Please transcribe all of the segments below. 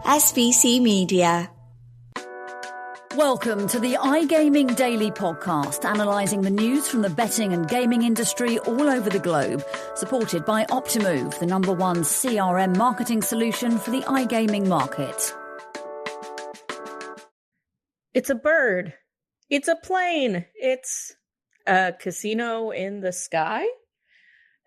SBC Media. Welcome to the iGaming Daily Podcast, analysing the news from the betting and gaming industry all over the globe, supported by Optimove, the #1 CRM marketing solution for the iGaming market. It's a bird. It's a plane. It's a casino in the sky.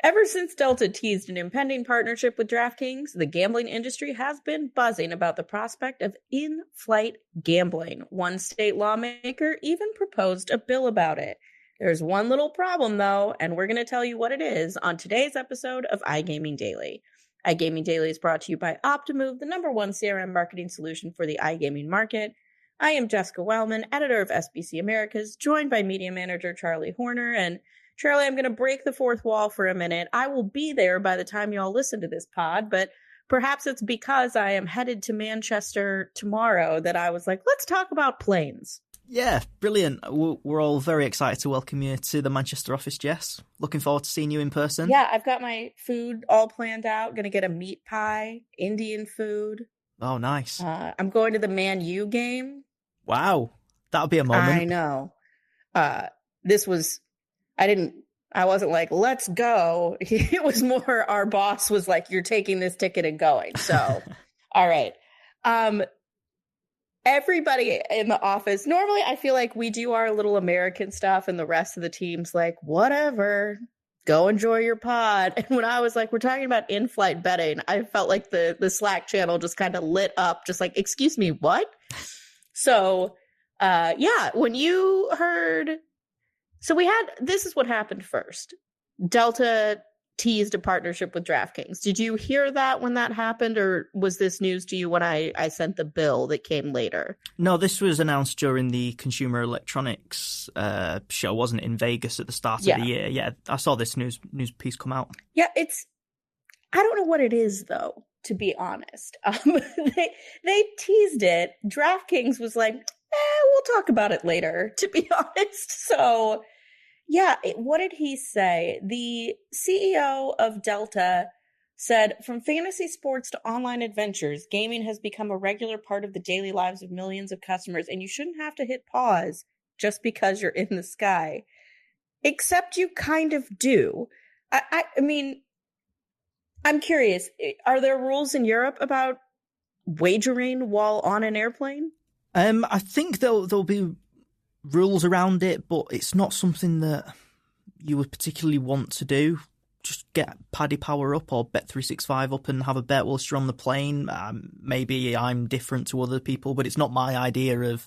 Ever since Delta teased an impending partnership with Draftkings, the gambling industry has been buzzing about the prospect of in-flight gambling. One state lawmaker even proposed a bill about it. There's one little problem, though, and we're going to tell you what it is on today's episode of iGaming Daily. iGaming Daily is brought to you by Optimove, the #1 CRM marketing solution for the iGaming market. I am Jessica Welman, editor of SBC Americas, joined by media manager Charlie Horner. And Charlie, I'm going to break the fourth wall for a minute. I will be there by the time y'all listen to this pod, but perhaps it's because I am headed to Manchester tomorrow that I was like, let's talk about planes. Yeah, brilliant. We're all very excited to welcome you to the Manchester office, Jess. Looking forward to seeing you in person. Yeah, I've got my food all planned out. Going to get a meat pie, Indian food. Oh, nice. I'm going to the Man U game. Wow, that'll be a moment. I know. I wasn't like, let's go. It was more our boss was like, you're taking this ticket and going. So, all right. Everybody in the office, normally I feel like we do our little American stuff and the rest of the team's like, whatever, go enjoy your pod. And when I was like, we're talking about in-flight betting, I felt like the Slack channel just kind of lit up, just like, excuse me, what? So, when you heard... So this is what happened first. Delta teased a partnership with Draftkings. Did you hear that when that happened, or was this news to you when I sent the bill that came later? No, this was announced during the Consumer Electronics show, wasn't it, in Vegas at the start of the year? Yeah, I saw this news piece come out. Yeah, I don't know what it is, though, to be honest. They teased it. Draftkings was like, we'll talk about it later, to be honest. So, yeah, what did he say? The CEO of Delta said, from fantasy sports to online adventures, gaming has become a regular part of the daily lives of millions of customers, and you shouldn't have to hit pause just because you're in the sky. Except you kind of do. I mean, I'm curious, are there rules in Europe about wagering while on an airplane? I think there'll be rules around it, but it's not something that you would particularly want to do. Just get Paddy Power up or Bet365 up and have a bet whilst you're on the plane. Maybe I'm different to other people, but it's not my idea of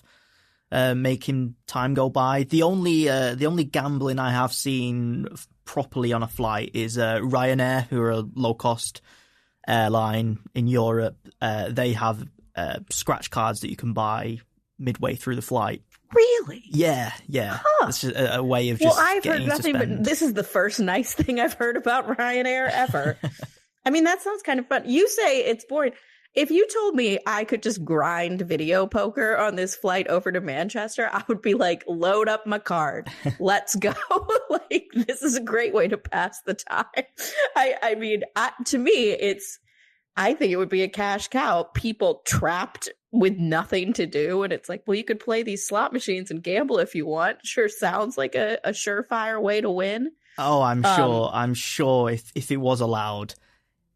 making time go by. The only gambling I have seen properly on a flight is Ryanair, who are a low-cost airline in Europe. They have scratch cards that you can buy midway through the flight. Really? Yeah. Huh. It's just a way of just I've heard nothing, but this is the first nice thing I've heard about Ryanair ever. I mean, that sounds kind of fun. You say it's boring. If you told me I could just grind video poker on this flight over to Manchester, I would be like, load up my card. Let's go. Like, this is a great way to pass the time. I mean, to me, I think it would be a cash cow. People trapped with nothing to do. And it's like, well, you could play these slot machines and gamble if you want. Sure sounds like a surefire way to win. Oh, I'm sure if it was allowed,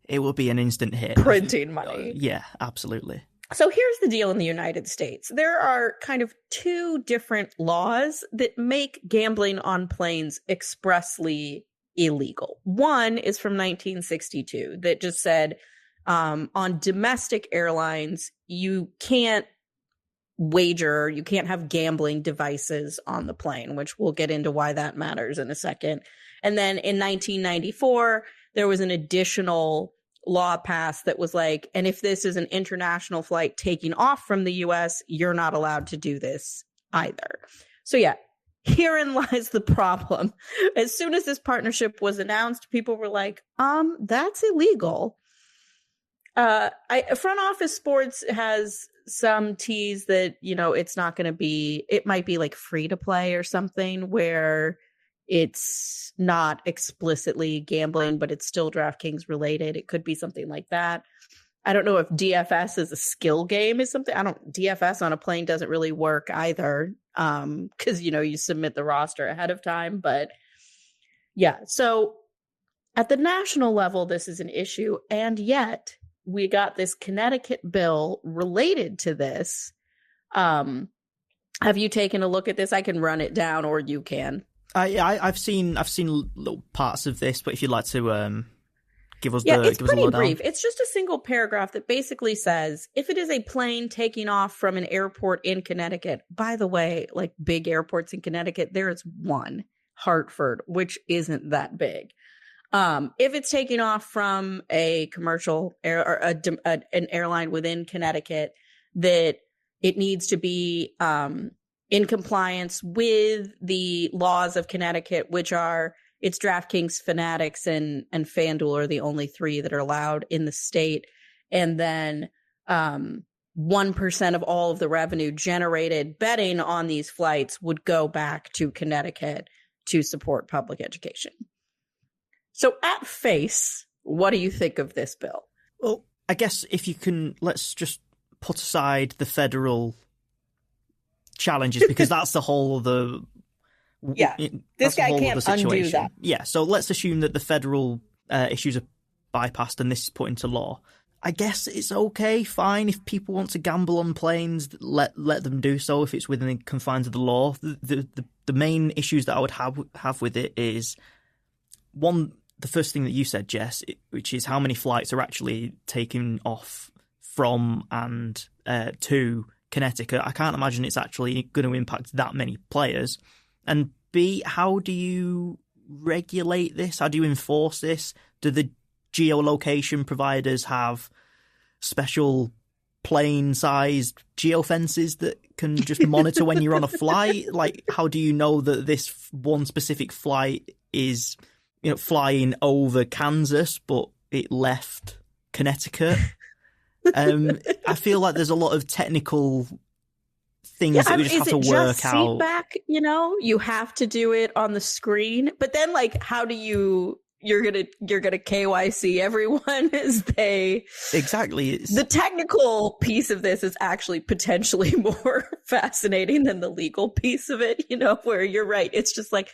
it would be an instant hit. Printing money. Yeah, absolutely. So here's the deal in the United States. There are kind of two different laws that make gambling on planes expressly illegal. One is from 1962 that just said, on domestic airlines, you can't wager, you can't have gambling devices on the plane, which we'll get into why that matters in a second. And then in 1994, there was an additional law passed that was like, and if this is an international flight taking off from the US, you're not allowed to do this either. So yeah, herein lies the problem. As soon as this partnership was announced, people were like, that's illegal. Front Office Sports has some tease that, it's not going to be, it might be like free to play or something where it's not explicitly gambling, but it's still DraftKings related. It could be something like that. I don't know if DFS is a skill game is something. DFS on a plane doesn't really work either. Because, you submit the roster ahead of time. But yeah, so at the national level, this is an issue. And yet we got this Connecticut bill related to this. Have you taken a look at this? I can run it down, or you can. I've seen little parts of this, but if you'd like to give us it's give us a pretty lowdown. brief. It's just a single paragraph that basically says, if it is a plane taking off from an airport in Connecticut, by the way, like big airports in Connecticut, there is one, Hartford, which isn't that big. If it's taking off from a commercial or an airline within Connecticut, that it needs to be in compliance with the laws of Connecticut, which are it's Draftkings, Fanatics, and FanDuel are the only three that are allowed in the state. And then 1% of all of the revenue generated betting on these flights would go back to Connecticut to support public education. So at face, what do you think of this bill? Well, I guess if you can, let's just put aside the federal challenges, because that's the whole of the... Yeah, this guy can't undo that. Yeah, so let's assume that the federal issues are bypassed and this is put into law. I guess it's okay, fine, if people want to gamble on planes, let them do so if it's within the confines of the law. The main issues that I would have with it is, one, the first thing that you said, Jess, which is how many flights are actually taken off from and to Connecticut. I can't imagine it's actually going to impact that many players. And B, how do you regulate this? How do you enforce this? Do the geolocation providers have special plane-sized geofences that can just monitor when you're on a flight? Like, how do you know that this one specific flight is, flying over Kansas, but it left Connecticut? I feel like there's a lot of technical things that we just have to work out. Feedback, you have to do it on the screen, but then how do you're gonna KYC everyone as they exactly. The technical piece of this is actually potentially more fascinating than the legal piece of it, where you're right. It's just like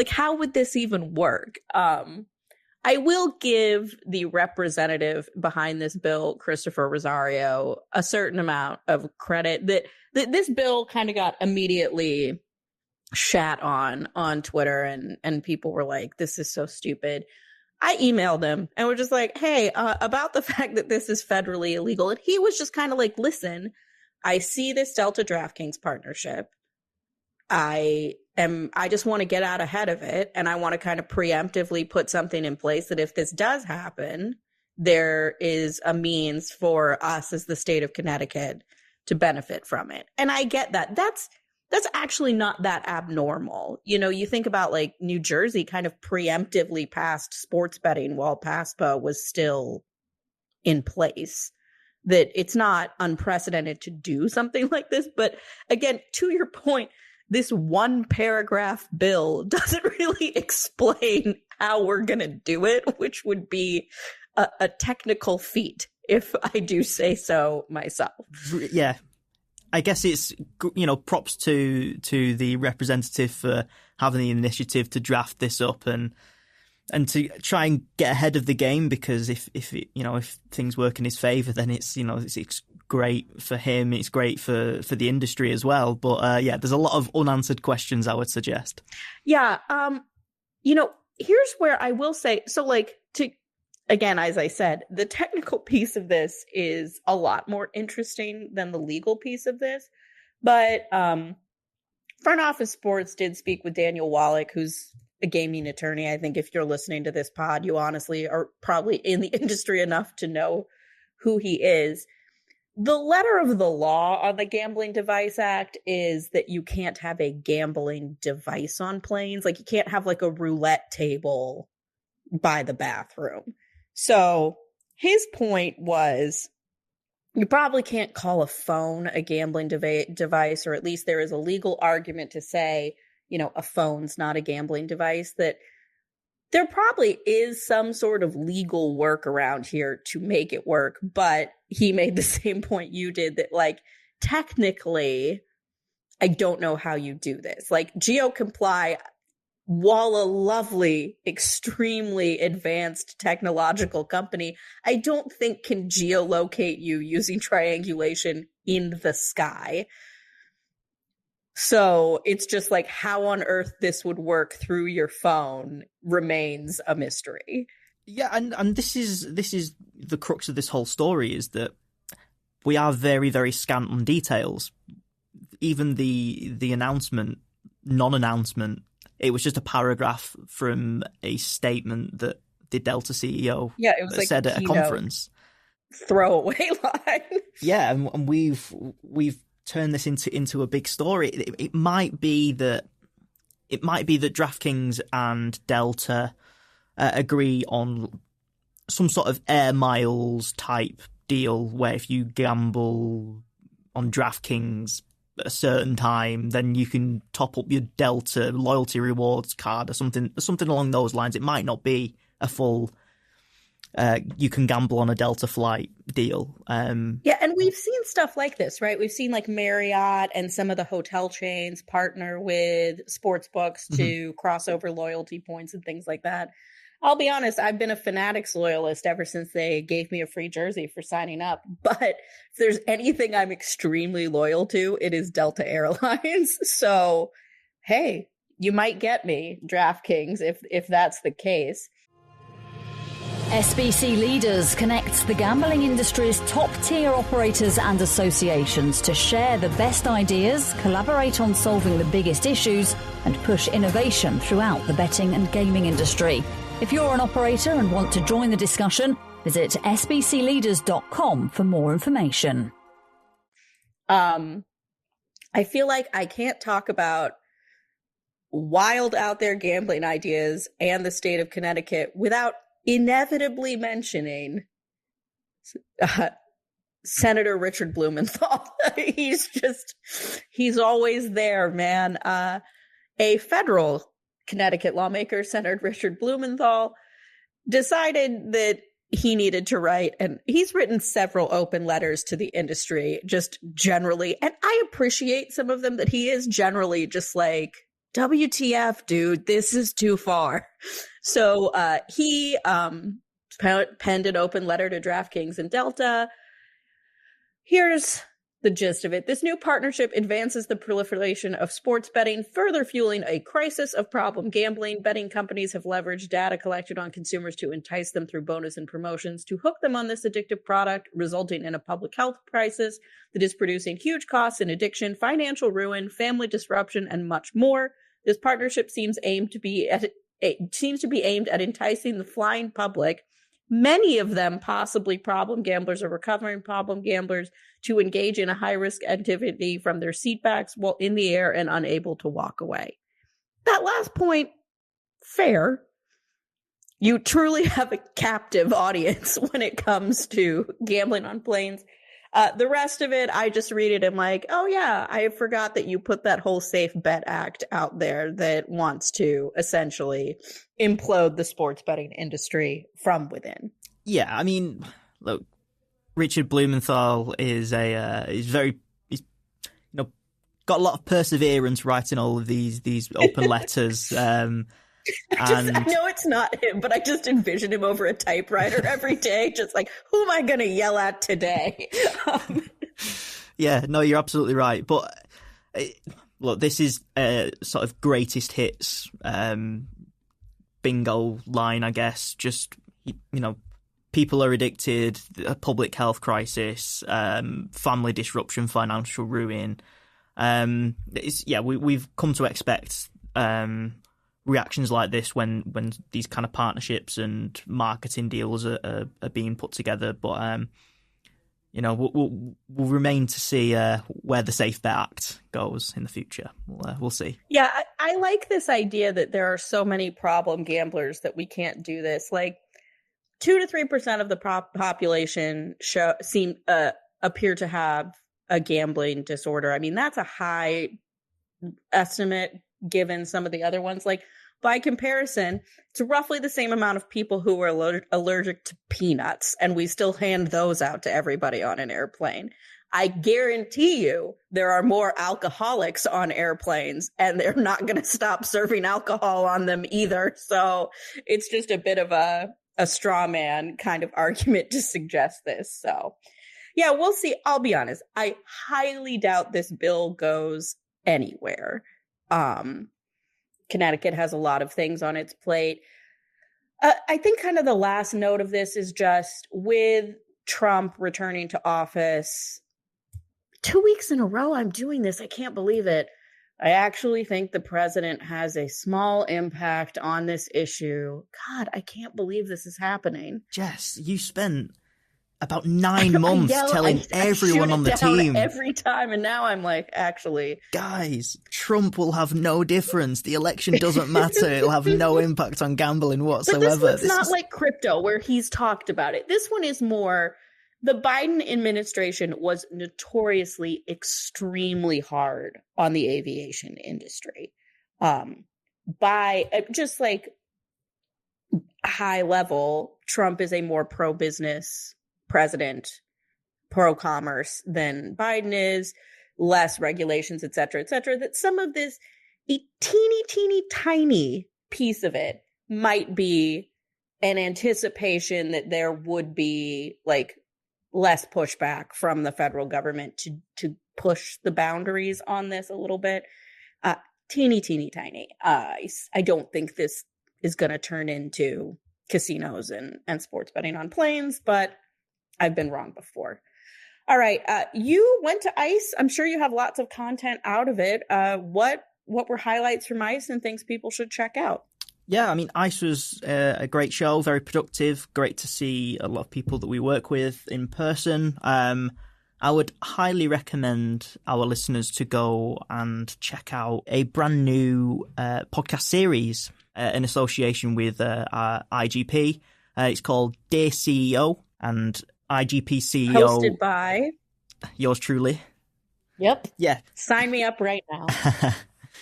how would this even work? I will give the representative behind this bill, Christopher Rosario, a certain amount of credit that this bill kind of got immediately shat on Twitter, and people were like, this is so stupid. I emailed him and we're just like, hey, about the fact that this is federally illegal. And he was just kind of like, listen, I see this Delta Draftkings partnership. I just want to get out ahead of it, and I want to kind of preemptively put something in place that if this does happen, there is a means for us as the state of Connecticut to benefit from it. And I get that. That's actually not that abnormal. You think about New Jersey kind of preemptively passed sports betting while PASPA was still in place. That it's not unprecedented to do something like this. But again, to your point, this one paragraph bill doesn't really explain how we're going to do it, which would be a technical feat, if I do say so myself. Yeah. I guess it's, props to the representative for having the initiative to draft this up and to try and get ahead of the game, because if things work in his favor, then it's great for him. It's great for the industry as well. But there's a lot of unanswered questions, I would suggest. Yeah. Here's where I will say, again, as I said, the technical piece of this is a lot more interesting than the legal piece of this. But Front Office Sports did speak with Daniel Wallach, who's a gaming attorney. I think if you're listening to this pod, you honestly are probably in the industry enough to know who he is. The letter of the law on the Gambling Device Act is that you can't have a gambling device on planes. You can't have a roulette table by the bathroom. So his point was, you probably can't call a phone a gambling device, or at least there is a legal argument to say, a phone's not a gambling device. That There probably is some sort of legal workaround here to make it work, but he made the same point you did, that like technically I don't know how you do this. Like GeoComply, while a lovely, extremely advanced technological company, I don't think can geolocate you using triangulation in the sky. So it's just like how on earth this would work through your phone remains a mystery. Yeah, and this is the crux of this whole story, is that we are very, very scant on details. Even the non-announcement, it was just a paragraph from a statement that the Delta CEO it was like said at a conference. Throwaway line. Yeah, and we've turned this into a big story. It might be that DraftKings and Delta agree on some sort of air miles type deal, where if you gamble on DraftKings at a certain time, then you can top up your Delta loyalty rewards card or something along those lines. It might not be a full you can gamble on a Delta flight deal. Yeah, and we've seen stuff like this, right? We've seen like Marriott and some of the hotel chains partner with sports books to cross over loyalty points and things like that. I'll be honest, I've been a Fanatics loyalist ever since they gave me a free jersey for signing up. But if there's anything I'm extremely loyal to, it is Delta Airlines. So, hey, you might get me, DraftKings, if that's the case. SBC Leaders connects the gambling industry's top-tier operators and associations to share the best ideas, collaborate on solving the biggest issues, and push innovation throughout the betting and gaming industry. If you're an operator and want to join the discussion, visit sbcleaders.com for more information. I feel like I can't talk about wild out there gambling ideas and the state of Connecticut without inevitably mentioning Senator Richard Blumenthal. he's always there, man. A federal Connecticut lawmaker, Senator Richard Blumenthal, decided that he needed to write, and he's written several open letters to the industry, just generally, and I appreciate some of them, that he is generally just like, WTF, dude, this is too far. So he penned an open letter to DraftKings and Delta. Here's the gist of it. This new partnership advances the proliferation of sports betting, further fueling a crisis of problem gambling. Betting companies have leveraged data collected on consumers to entice them through bonus and promotions to hook them on this addictive product, resulting in a public health crisis that is producing huge costs in addiction, financial ruin, family disruption, and much more. This partnership seems to be aimed at enticing the flying public, many of them possibly problem gamblers or recovering problem gamblers, to engage in a high-risk activity from their seatbacks while in the air and unable to walk away. That last point, fair. You truly have a captive audience when it comes to gambling on planes. The rest of it, I just read it and like, oh yeah, I forgot that you put that whole Safe Bet Act out there that wants to essentially implode the sports betting industry from within. Yeah, I mean, look, Richard Blumenthal is got a lot of perseverance writing all of these open letters. I know it's not him, but I just envision him over a typewriter every day, just like, who am I going to yell at today? Yeah, no, you're absolutely right. But look, this is a sort of greatest hits bingo line, I guess. Just, people are addicted, a public health crisis, family disruption, financial ruin. We've come to expect reactions like this when these kind of partnerships and marketing deals are being put together. But we'll remain to see where the Safe Bet Act goes in the future. We'll see. Yeah, I like this idea that there are so many problem gamblers that we can't do this. Like 2 to 3% of the population appear to have a gambling disorder. I mean, that's a high estimate given some of the other ones. Like, by comparison, it's roughly the same amount of people who are allergic to peanuts, and we still hand those out to everybody on an airplane. I guarantee you there are more alcoholics on airplanes, and they're not going to stop serving alcohol on them either. So it's just a bit of a straw man kind of argument to suggest this. So yeah, we'll see. I'll be honest. I highly doubt this bill goes anywhere. Connecticut has a lot of things on its plate. I think kind of the last note of this is just with Trump returning to office, 2 weeks in a row I'm doing this. I can't believe it. I actually think the president has a small impact on this issue. God, I can't believe this is happening. Jess, you spent about 9 months telling everyone on the team every time, and now I'm like, actually, guys, Trump will have no difference. The election doesn't matter. It'll have no impact on gambling whatsoever. But this one's not like crypto where he's talked about it. This one is more, the Biden administration was notoriously extremely hard on the aviation industry. By just like high level, Trump is a more pro-business president, pro-commerce than Biden is, less regulations, et cetera, that some of this, a teeny tiny piece of it might be an anticipation that there would be like less pushback from the federal government to push the boundaries on this a little bit. Teeny tiny. I don't think this is going to turn into casinos and sports betting on planes, but I've been wrong before. All right. You went to ICE. I'm sure you have lots of content out of it. What were highlights from ICE and things people should check out? Yeah, I mean, ICE was a great show, very productive. Great to see a lot of people that we work with in person. I would highly recommend our listeners to go and check out a brand new podcast series in association with our IGP. It's called Dear CEO, and IGP CEO. Hosted by yours truly. Yep. Yeah. Sign me up right now.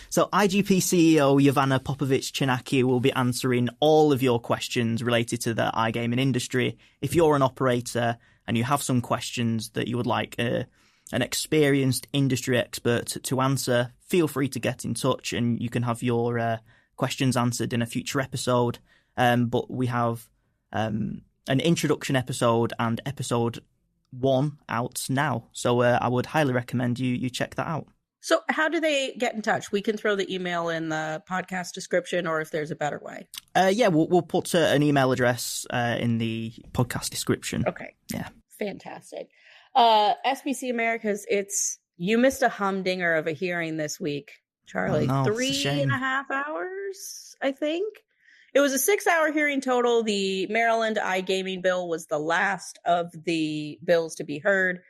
So IGP CEO Jovana Popovic-Chinaki will be answering all of your questions related to the iGaming industry. If you're an operator and you have some questions that you would like an experienced industry expert to answer, feel free to get in touch and you can have your questions answered in a future episode. But we have an introduction episode and episode 1 out now. So I would highly recommend you check that out. So how do they get in touch? We can throw the email in the podcast description, or if there's a better way. Yeah, we'll put an email address in the podcast description. Okay. Yeah. Fantastic. SBC Americas, you missed a humdinger of a hearing this week, Charlie. Oh, no, 3.5 hours, I think. It was a 6-hour hearing total. The Maryland iGaming bill was the last of the bills to be heard.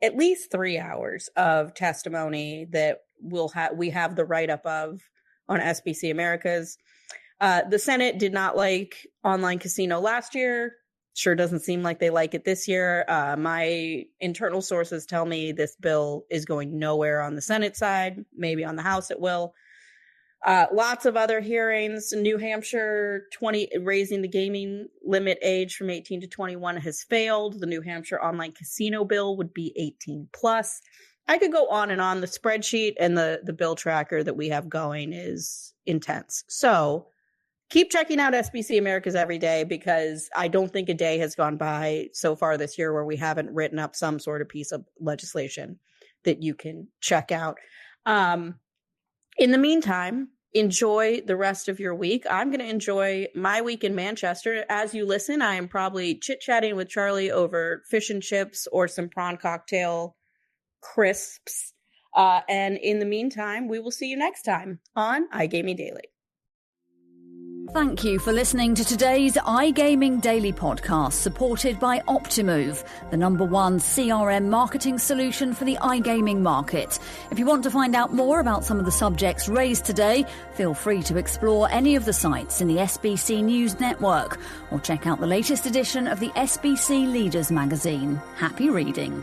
At least 3 hours of testimony that we have the write-up of on SBC Americas. The Senate did not like online casino last year. Sure doesn't seem like they like it this year. My internal sources tell me this bill is going nowhere on the Senate side. Maybe on the House it will. Lots of other hearings. New Hampshire, raising the gaming limit age from 18 to 21 has failed. The New Hampshire online casino bill would be 18 plus. I could go on and on. The spreadsheet and the bill tracker that we have going is intense. So keep checking out SBC Americas every day, because I don't think a day has gone by so far this year where we haven't written up some sort of piece of legislation that you can check out. In the meantime, enjoy the rest of your week. I'm going to enjoy my week in Manchester. As you listen, I am probably chit-chatting with Charlie over fish and chips or some prawn cocktail crisps. And in the meantime, we will see you next time on iGaming Daily. Thank you for listening to today's iGaming Daily podcast, supported by Optimove, the #1 CRM marketing solution for the iGaming market. If you want to find out more about some of the subjects raised today, feel free to explore any of the sites in the SBC News Network or check out the latest edition of the SBC Leaders magazine. Happy reading.